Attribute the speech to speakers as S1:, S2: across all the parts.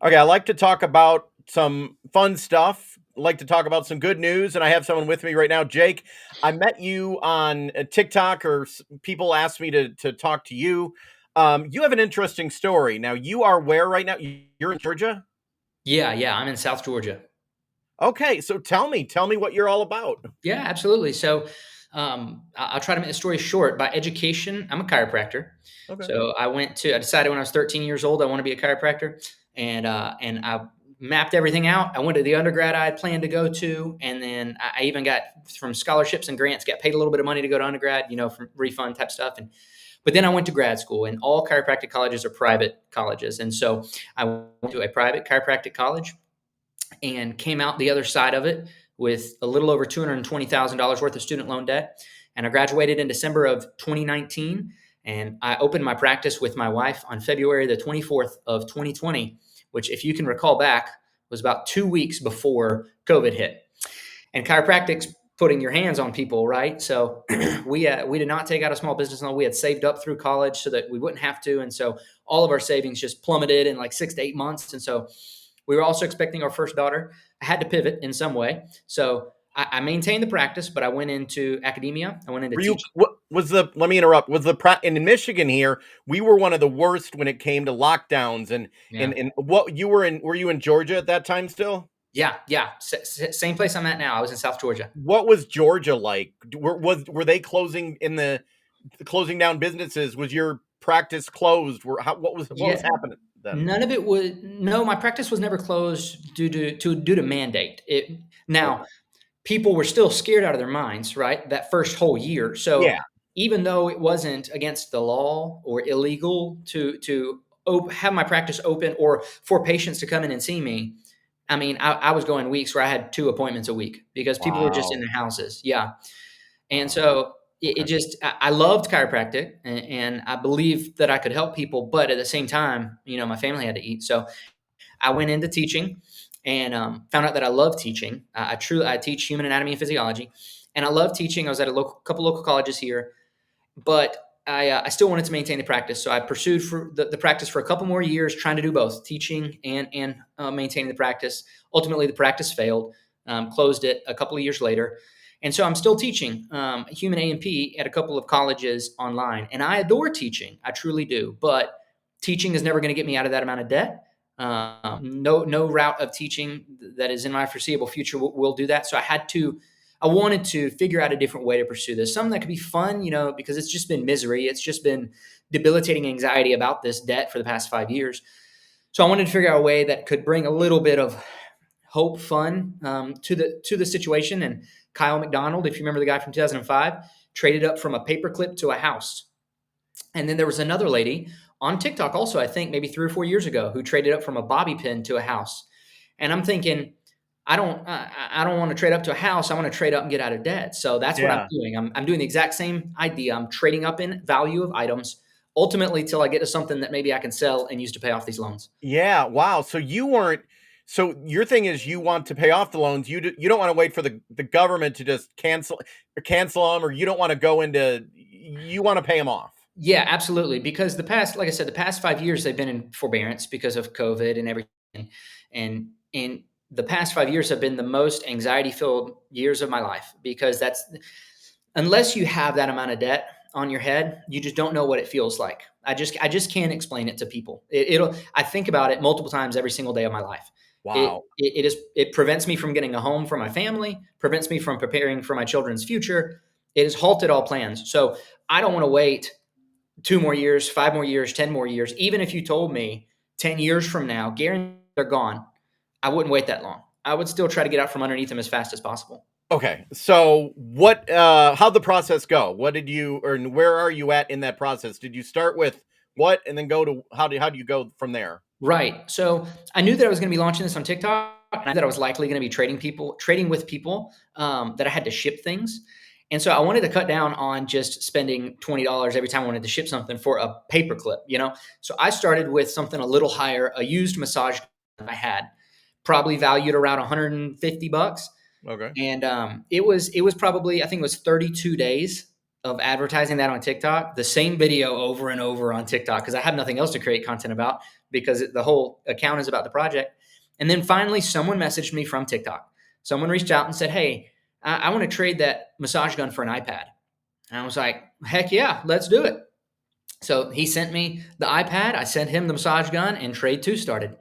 S1: Okay, I like to talk about some fun stuff. I like to talk about some good news, and I have someone with me right now. Jake, I met you on TikTok, or people asked me to talk to you. You have an interesting story. Now, you are where right now? You're in Georgia?
S2: Yeah, yeah, I'm in South Georgia.
S1: Okay, so tell me what you're all about.
S2: Yeah, absolutely. So, I'll try to make the story short. By education, I'm a chiropractor.
S1: Okay.
S2: So I decided when I was 13 years old, I want to be a chiropractor, and I mapped everything out. I went to the undergrad I had planned to go to, and then I even got from scholarships and grants, got paid a little bit of money to go to undergrad, from refund type stuff. But then I went to grad school, and all chiropractic colleges are private colleges, and so I went to a private chiropractic college and came out the other side of it with a little over $220,000 worth of student loan debt. And I graduated in December of 2019. And I opened my practice with my wife on February the 24th of 2020, which, if you can recall back, was about 2 weeks before COVID hit. And chiropractic's putting your hands on people, right? So we did not take out a small business loan. We had saved up through college so that we wouldn't have to, and so all of our savings just plummeted in like 6 to 8 months. And so we were also expecting our first daughter. I had to pivot in some way, so I maintained the practice, but I went into academia. I went into
S1: Were you
S2: teaching.
S1: what was the let me interrupt. Was the in Michigan here, we were one of the worst when it came to lockdowns
S2: Yeah,
S1: and what you were you in Georgia at that time still?
S2: yeah, yeah. Same place I'm at now. I was in South Georgia.
S1: What was Georgia like? Were they closing in the closing down businesses? Was your practice closed? What was
S2: Yeah,
S1: happening then?
S2: none of it was. No, my practice was never closed due to mandate. It now
S1: Okay.
S2: people were still scared out of their minds, right? That first whole year. So
S1: Yeah.
S2: even though it wasn't against the law or illegal to have my practice open or for patients to come in and see me, I mean, I was going weeks where I had 2 appointments a week because people were just in
S1: Wow.
S2: their houses. Yeah. And
S1: Wow.
S2: so it
S1: Okay.
S2: just, I loved chiropractic, and I believed that I could help people. But at the same time, my family had to eat. So I went into teaching and found out that I love teaching. I teach human anatomy and physiology, and I love teaching. I was at a couple local colleges here, but I still wanted to maintain the practice. So I pursued for the practice for a couple more years, trying to do both teaching and maintaining the practice. Ultimately, the practice failed, closed it a couple of years later. And so I'm still teaching human A&P at a couple of colleges online. And I adore teaching. I truly do. But teaching is never going to get me out of that amount of debt. No route of teaching that is in my foreseeable future will do that. So I wanted to figure out a different way to pursue this, something that could be fun, because it's just been misery. It's just been debilitating anxiety about this debt for the past 5 years. So I wanted to figure out a way that could bring a little bit of hope, fun to the situation. And Kyle McDonald, if you remember the guy from 2005, traded up from a paperclip to a house. And then there was another lady on TikTok, also I think maybe 3 or 4 years ago, who traded up from a bobby pin to a house. And I'm thinking, I don't want to trade up to a house. I want to trade up and get out of debt. So that's what I'm
S1: Yeah.
S2: doing. I'm doing the exact same idea. I'm trading up in value of items, ultimately till I get to something that maybe I can sell and use to pay off these loans.
S1: Yeah, wow. So you weren't so your thing is you want to pay off the loans. You don't want to wait for the government to just cancel them, or you don't want to go into you want to pay them off.
S2: Yeah, absolutely. Because like I said, the past 5 years they've been in forbearance because of COVID and everything, and the past 5 years have been the most anxiety filled years of my life, because that's unless you have that amount of debt on your head, you just don't know what it feels like. I just can't explain it to people. I think about it multiple times every single day of my life.
S1: Wow.
S2: It prevents me from getting a home for my family, prevents me from preparing for my children's future. It has halted all plans. So I don't want to wait 2 more years, 5 more years, 10 more years. Even if you told me 10 years from now, guaranteed they're gone, I wouldn't wait that long. I would still try to get out from underneath them as fast as possible.
S1: Okay. So how'd the process go? What did you or where are you at in that process? Did you start with what and then go to how do you go from there?
S2: Right. So I knew that I was going to be launching this on TikTok, and I knew that I was likely going to be trading with people, that I had to ship things. And so I wanted to cut down on just spending $20 every time I wanted to ship something for a paperclip. So I started with something a little higher, a used massage gun I had, probably valued around 150 bucks.
S1: Okay.
S2: And it was probably, I think it was 32 days of advertising that on TikTok, the same video over and over on TikTok, because I had nothing else to create content about. because the whole account is about the project. And then finally, someone messaged me from TikTok. Someone reached out and said, "Hey, I want to trade that massage gun for an iPad." And I was like, "Heck yeah, let's do it." So he sent me the iPad. I sent him the massage gun, and trade two started.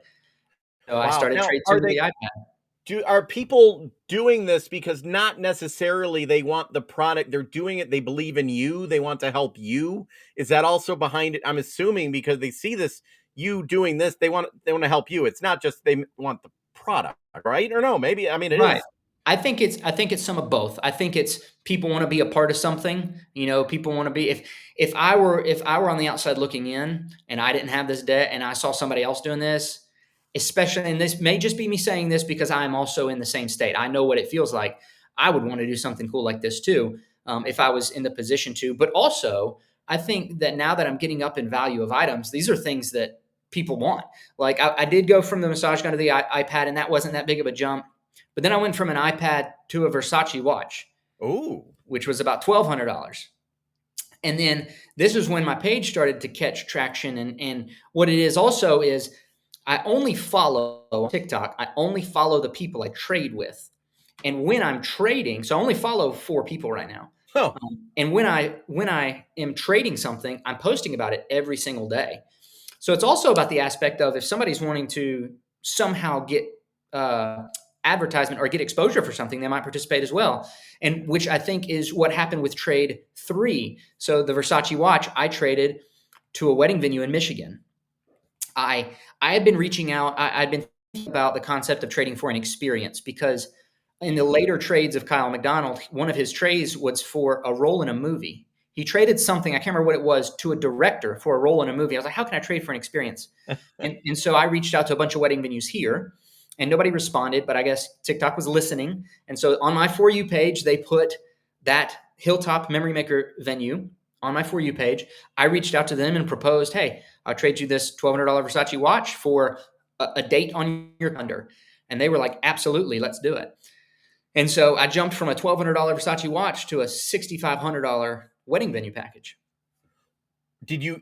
S2: So I
S1: Wow.
S2: started
S1: Now,
S2: trade two with the iPad.
S1: are people doing this because not necessarily they want the product, they're doing it, they believe in you, they want to help you? Is that also behind it? I'm assuming because they see this, you doing this, they want to help you. It's not just they want the product, right? Or no, maybe, I mean, it
S2: Right.
S1: is.
S2: I think it's some of both. I think it's people want to be a part of something. People want to be if I were on the outside looking in and I didn't have this debt and I saw somebody else doing this, especially, and this may just be me saying this because I'm also in the same state. I know what it feels like. I would want to do something cool like this too, if I was in the position to. But also, I think that now that I'm getting up in value of items, these are things that people want. Like I did go from the massage gun to the iPad, and that wasn't that big of a jump. But then I went from an iPad to a Versace watch,
S1: Ooh.
S2: which was about $1,200. And then this is when my page started to catch traction. And what it is also is I only follow on TikTok, I only follow the people I trade with. And when I'm trading, so I only follow 4 people right now.
S1: Oh,
S2: And when I am trading something, I'm posting about it every single day. So it's also about the aspect of if somebody's wanting to somehow get uh, advertisement or get exposure for something, they might participate as well. And which I think is what happened with trade three. So the Versace watch, I traded to a wedding venue in Michigan. I I had been reaching out. I'd been thinking about the concept of trading for an experience because in the later trades of Kyle McDonald, one of his trades was for a role in a movie. He traded something, I can't remember what it was, to a director for a role in a movie. I was like, how can I trade for an experience? And so I reached out to a bunch of wedding venues here and nobody responded, but I guess TikTok was listening. And so on my For You page, they put that Hilltop Memory Maker venue on my For You page. I reached out to them and proposed, hey, I'll trade you this $1,200 Versace watch for a date on your calendar. And they were like, absolutely, let's do it. And so I jumped from a $1,200 Versace watch to a $6,500 wedding venue package.
S1: did you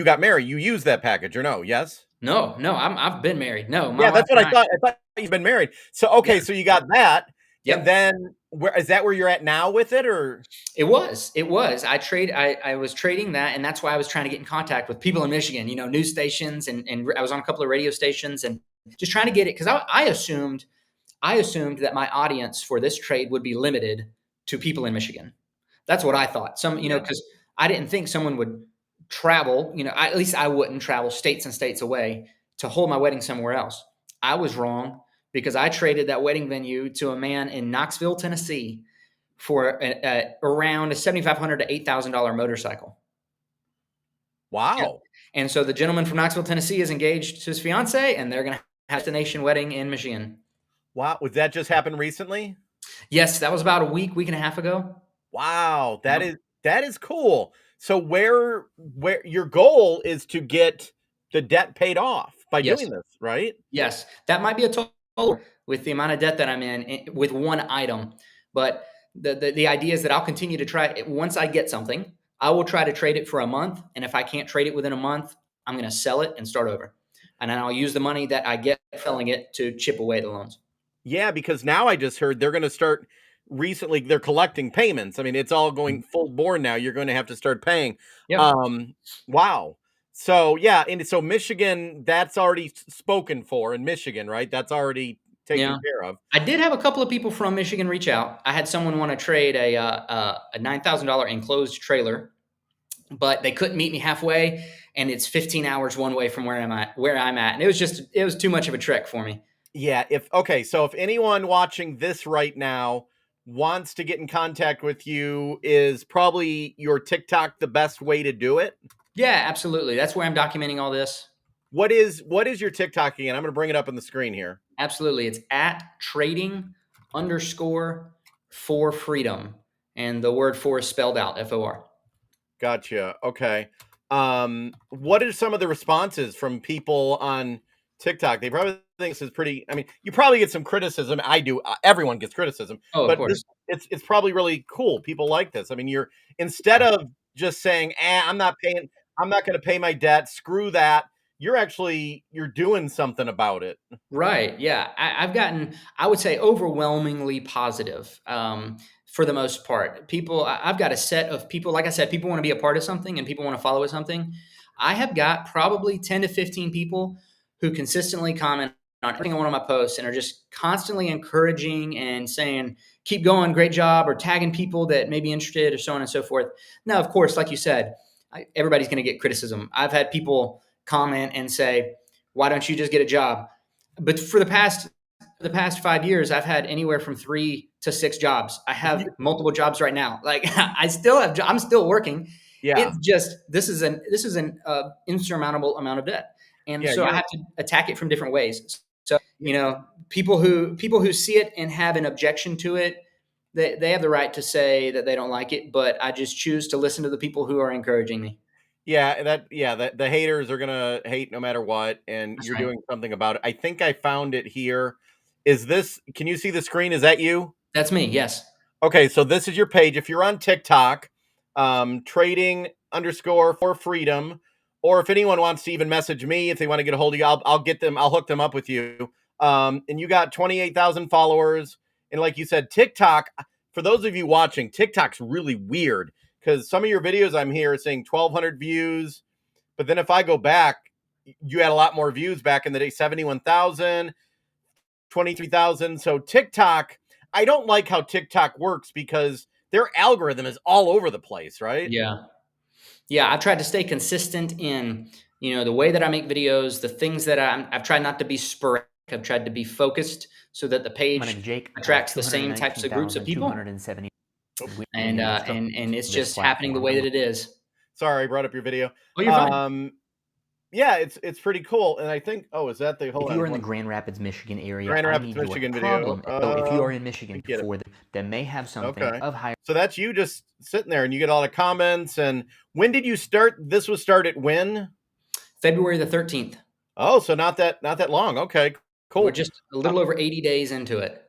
S1: got married? You used that package or no? Yes.
S2: No, no, I've been married. No, my
S1: Yeah,
S2: wife
S1: that's what
S2: and
S1: I
S2: I.
S1: thought. I thought you've been married. So
S2: Yeah,
S1: okay, so you got that, and
S2: yep.
S1: then where is that where you're at now with it, or?
S2: It was. It was. I was trading that, and that's why I was trying to get in contact with people in Michigan. News stations, and I was on a couple of radio stations, and just trying to get it because I assumed that my audience for this trade would be limited to people in Michigan. That's what I thought.
S1: Yeah.
S2: Because I didn't think someone would travel. At least I wouldn't travel states and states away to hold my wedding somewhere else. I was wrong because I traded that wedding venue to a man in Knoxville, Tennessee, for around a $7,500 to $8,000 motorcycle. Yep.
S1: Wow.
S2: And so the gentleman from Knoxville, Tennessee, is engaged to his fiance, and they're going to have a destination wedding in Michigan.
S1: Wow. Was that just happened recently?
S2: Yes, that was about a week and a half ago.
S1: Wow. That
S2: Yep.
S1: is that is cool. So where your goal is to get the debt paid off by
S2: Yes.
S1: doing this, right?
S2: Yes. That might be a total with the amount of debt that I'm in with one item. But the idea is that I'll continue to try. Once I get something, I will try to trade it for a month. And if I can't trade it within a month, I'm going to sell it and start over. And then I'll use the money that I get selling it to chip away the loans.
S1: Yeah, because now I just heard they're gonna start recently they're collecting payments. I mean, it's all
S2: Mhm.
S1: going full bore now. You're gonna have to start paying.
S2: Yep.
S1: Um, wow. So yeah, and so Michigan, that's already spoken for in Michigan, right? That's already taken
S2: Yeah.
S1: care of.
S2: I did have a couple of people from Michigan reach out. I had someone want to trade a $9,000 enclosed trailer, but they couldn't meet me halfway, and it's 15 hours one way from where I'm at, and it was too much of a trek for me.
S1: Yeah, if okay, so if anyone watching this right now wants to get in contact with you, is probably your TikTok the best way to do it?
S2: Yeah, absolutely. That's where I'm documenting all this.
S1: What is your TikTok again? I'm gonna bring it up on the screen here.
S2: Absolutely. It's at trading underscore for freedom. And the word for is spelled out FOR.
S1: Gotcha. Okay. What are some of the responses from people on TikTok? They probably think this is pretty. I mean, you probably get some criticism. I do. Everyone gets criticism,
S2: Oh, of
S1: but this
S2: course.
S1: it's probably really cool. People like this. I mean, you're instead of just saying, I'm not paying. I'm not going to pay my debt. Screw that. you're doing something about it.
S2: Right. Yeah. I've gotten, I would say, overwhelmingly positive for the most part. I've got a set of people, like I said, people want to be a part of something and people want to follow something. I have got probably 10 to 15 people who consistently comment on every single one of my posts and are just constantly encouraging and saying, keep going, great job, or tagging people that may be interested, or so on and so forth. Now, of course, like you said, everybody's going to get criticism. I've had people comment and say, why don't you just get a job? But for the past 5 years, I've had anywhere from 3 to 6 jobs. I have multiple jobs right now. Like I'm still working.
S1: Yeah.
S2: It's just this is an insurmountable amount of debt, and
S1: Yeah,
S2: so I
S1: you're
S2: have to attack it from different ways. So
S1: yeah,
S2: people who see it and have an objection to it, they have the right to say that they don't like it. But I just choose to listen to the people who are encouraging me.
S1: that the haters are gonna hate no matter what, and
S2: That's
S1: you're
S2: right.
S1: doing something about it. I think I found it here. Is this can you see the screen? Is that you?
S2: That's me. Yes.
S1: Okay, so this is your page. If you're on TikTok, trading underscore for freedom, or if anyone wants to even message me if they want to get a hold of you, I'll get them. I'll hook them up with you. And you got 28,000 followers, and like you said, TikTok. For those of you watching, TikTok's really weird because some of your videos I'm here saying 1,200 views, but then if I go back, you had a lot more views back in the day, 71,000, 23,000. So TikTok, I don't like how TikTok works because their algorithm is all over the place, right?
S2: Yeah. Yeah, I've tried to stay consistent in, the way that I make videos, the things that I've tried not to be sporadic. I've tried to be focused so that the
S3: My
S2: page
S3: name's Jake. I have
S2: attracts the same types of groups of people,
S3: 219,270
S1: Oh,
S2: and
S3: within
S2: and it's
S3: this
S2: just happening the
S3: platform.
S2: way that it is.
S1: sorry, I brought up your video.
S2: Oh, you're fine.
S1: Um, yeah, it's pretty cool. And I think, oh, is that the
S3: If
S1: hold
S3: you
S1: on
S3: are in the
S1: one
S3: Grand Rapids, Michigan area,
S1: Grand
S3: I
S1: Rapids,
S3: need your
S1: Michigan video?
S3: problem. So if you are in
S1: I
S3: Michigan
S1: get it.
S3: that may have something
S1: Okay.
S3: of higher
S1: So that's you just sitting there and you get a lot of comments. And when did you start? This was started when?
S2: February the 13th.
S1: Oh, so not that long. Okay,
S2: We're
S1: cool.
S2: just a
S1: Uh,
S2: little over 80 days into it.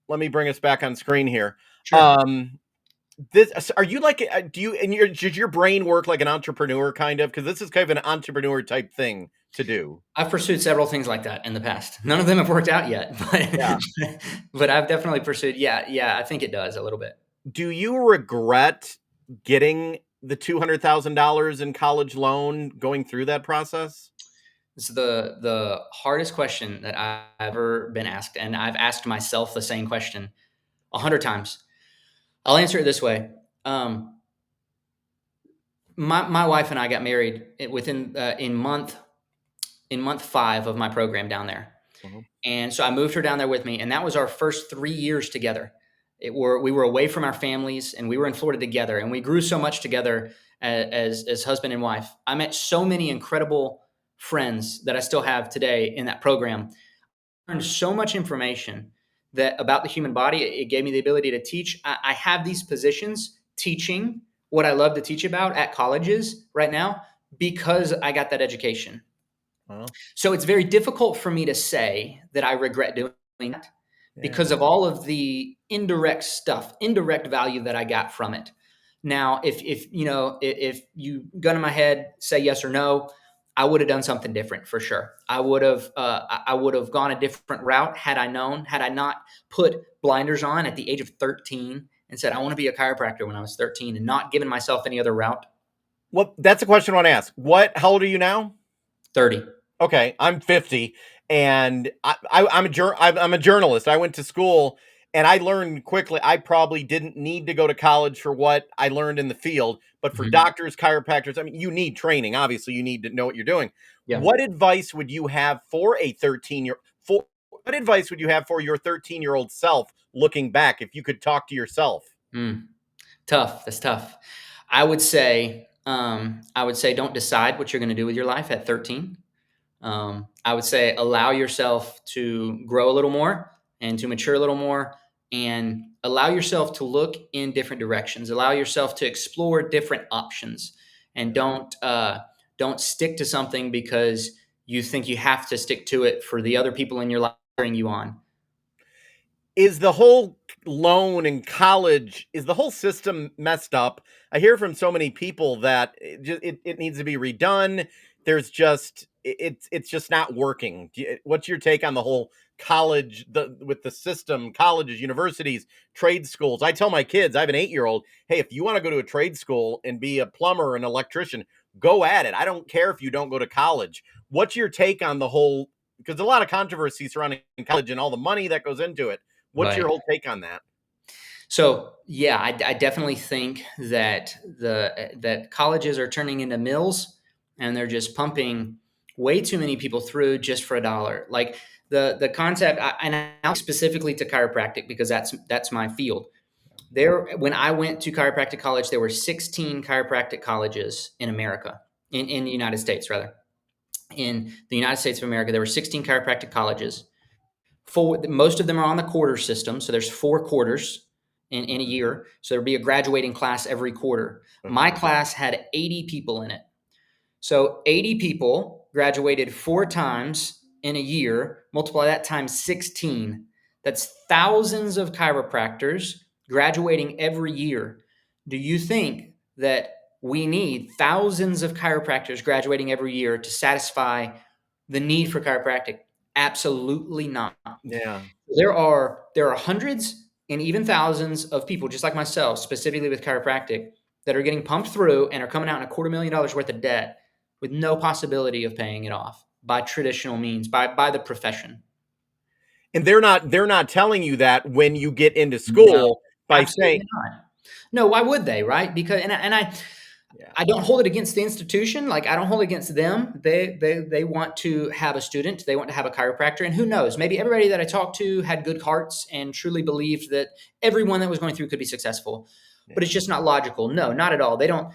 S1: let me bring us back on screen here.
S2: Sure.
S1: Um, This are you like do you and your does your brain work like an entrepreneur kind of? Because this is kind of an entrepreneur type thing to do.
S2: I've pursued several things like that in the past. None of them have worked out yet,
S1: Yeah.
S2: but I've definitely pursued. Yeah, yeah, I think it does a little bit.
S1: Do you regret getting the $200,000 in college loan going through that process?
S2: It's the hardest question that I've ever been asked, and I've asked myself the same question 100 times. I'll answer it this way. Um, my wife and I got married within in month 5 of my program down there,
S1: Mhm.
S2: and so I moved her down there with me, and that was our first 3 years together. We were away from our families, and we were in Florida together, and we grew so much together as husband and wife. I met so many incredible friends that I still have today in that program. Learned so much information that about the human body. It gave me the ability to teach. I have these positions teaching what I love to teach about at colleges right now because I got that education.
S1: Well,
S2: So it's very difficult for me to say that I regret doing that
S1: yeah.
S2: because of all of the indirect stuff, indirect value that I got from it. Now, if you gun in my head, say yes or no, I would have done something different for sure. I would have gone a different route had I known, had I not put blinders on at the age of 13 and said I want to be a chiropractor when I was 13 and not given myself any other route.
S1: Well, that's a question I want to ask. How old are you now?
S2: 30.
S1: Okay, I'm 50, and I'm a journalist. I went to school, and I learned quickly. I probably didn't need to go to college for what I learned in the field, but for
S2: Mhm.
S1: doctors, chiropractors, I mean, you need training. Obviously, you need to know what you're doing.
S2: Yeah.
S1: What advice would you have for a 13 year for? What advice would you have for your 13-year-old self looking back if you could talk to yourself?
S2: Mm. Tough. That's tough. I would say don't decide what you're going to do with your life at 13. I would say allow yourself to grow a little more and to mature a little more, and allow yourself to look in different directions. Allow yourself to explore different options, and don't stick to something because you think you have to stick to it for the other people in your life cheering you on.
S1: Is the whole loan in college is the whole system messed up? I hear from so many people that it needs to be redone. There's just it's just not working. What's your take on the whole college, with the system, colleges, universities, trade schools? I tell my kids, I have an 8-year-old, hey, if you want to go to a trade school and be a plumber or an electrician, go at it. I don't care if you don't go to college. What's your take on the whole, because a lot of controversy surrounding college and all the money that goes into it. What's your
S2: Right.
S1: whole take on that?
S2: So yeah, I definitely think that that colleges are turning into mills, and they're just pumping way too many people through just for a dollar. Like the concept, and now specifically to chiropractic because that's my field. There, when I went to chiropractic college, there were 16 chiropractic colleges in America, in the United States rather. In the United States of America, there were 16 chiropractic colleges. Most of them are on the quarter system, so there's 4 quarters in a year. So there'd be a graduating class every quarter. My class had 80 people in it. So 80 people graduated 4 times in a year. Multiply that times 16. That's thousands of chiropractors graduating every year. Do you think that we need thousands of chiropractors graduating every year to satisfy the need for chiropractic? Absolutely not.
S1: Yeah.
S2: There are hundreds and even thousands of people just like myself, specifically with chiropractic, that are getting pumped through and are coming out in $250,000 worth of debt with no possibility of paying it off by traditional means, by the profession.
S1: And they're not telling you that when you get into
S2: No,
S1: school by saying,
S2: absolutely not. No, why would they, right? Because
S1: yeah,
S2: I don't hold it against the institution. Like I don't hold it against them. They want to have a student. They want to have a chiropractor. And who knows? Maybe everybody that I talked to had good hearts and truly believed that everyone that was going through could be successful.
S1: yeah.
S2: But it's just not logical. No, not at all. They don't.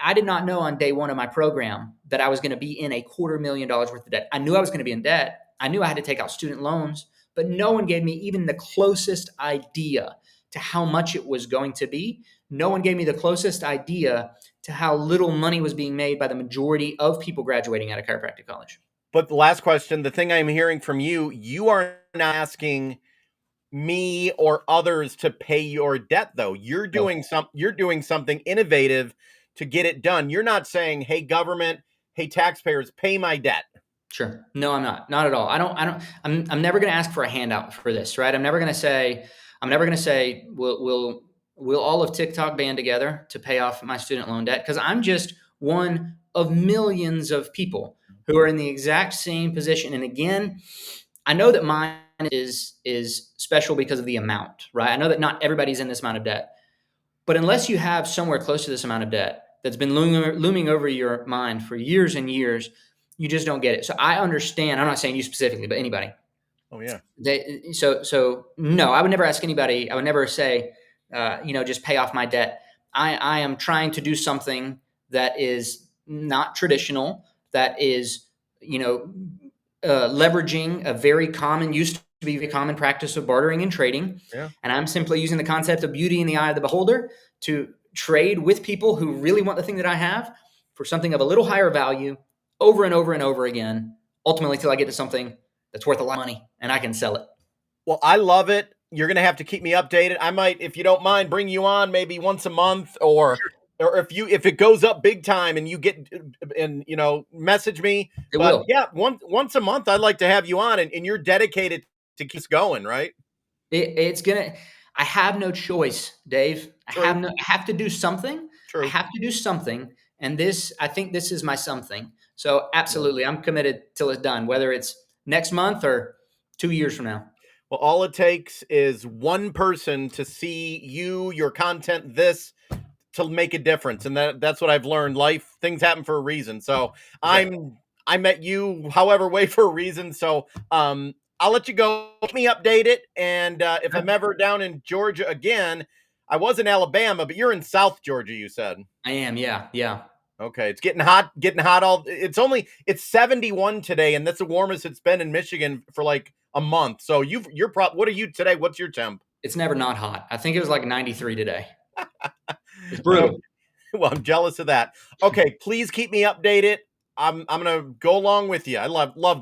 S2: I did not know on day one of my program that I was going to be in $250,000 worth of debt. I knew I was going to be in debt. I knew I had to take out student loans, but no one gave me even the closest idea to how much it was going to be. No one gave me the closest idea to how little money was being made by the majority of people graduating out of chiropractic college.
S1: But the last question, the thing I'm hearing from you, you are not asking me or others to pay your debt though.
S2: No.
S1: You're doing something innovative to get it done. You're not saying, "Hey government, hey taxpayers, pay my debt."
S2: Sure. No, I'm not. Not at all. I'm never going to ask for a handout for this, right? I'm never going to say, we'll all of TikTok band together to pay off my student loan debt. Cause I'm just one of millions of people who are in the exact same position. And again, I know that mine is special because of the amount, right? I know that not everybody's in this amount of debt, but unless you have somewhere close to this amount of debt that's been looming over your mind for years and years, you just don't get it. So I understand. I'm not saying you specifically, but anybody.
S1: Oh yeah.
S2: So no, I would never ask anybody. I would never say, just pay off my debt. I am trying to do something that is not traditional. That is, leveraging a very common, used to be very common practice of bartering and trading.
S1: Yeah.
S2: And I'm simply using the concept of beauty in the eye of the beholder to trade with people who really want the thing that I have for something of a little higher value over and over and over again, ultimately till I get to something that's worth a lot of money and I can sell it.
S1: Well, I love it. You're going to have to keep me updated. I might, if you don't mind, bring you on maybe once a month, or if it goes up big time and you get, and message me.
S2: It
S1: But
S2: will.
S1: yeah, once a month I'd like to have you on, and you're dedicated to keep going, right?
S2: It's gonna. I have no choice, Dave.
S1: True.
S2: I have to do something. I
S1: True.
S2: have to do something, and I think this is my something. So
S1: Yeah.
S2: absolutely, I'm committed till it's done, whether it's next month or 2 years from now.
S1: Well, all it takes is one person to see your content, to make a difference, and that's what I've learned. Things happen for a reason. So
S2: Okay.
S1: I met you however way for a reason. So I'll let you go. Keep me updated, and if I'm ever down in Georgia again, I was in Alabama, but you're in South Georgia, you said.
S2: I am. Yeah. Yeah.
S1: Okay, it's getting hot. It's 71 today, and that's the warmest it's been in Michigan for like a month. So what are you today? What's your temp?
S2: It's never not hot. I think it was like 93 today. It's
S1: Okay.
S2: brutal.
S1: Well, I'm jealous of that. Okay, please keep me updated. I'm gonna go along with you. I love this.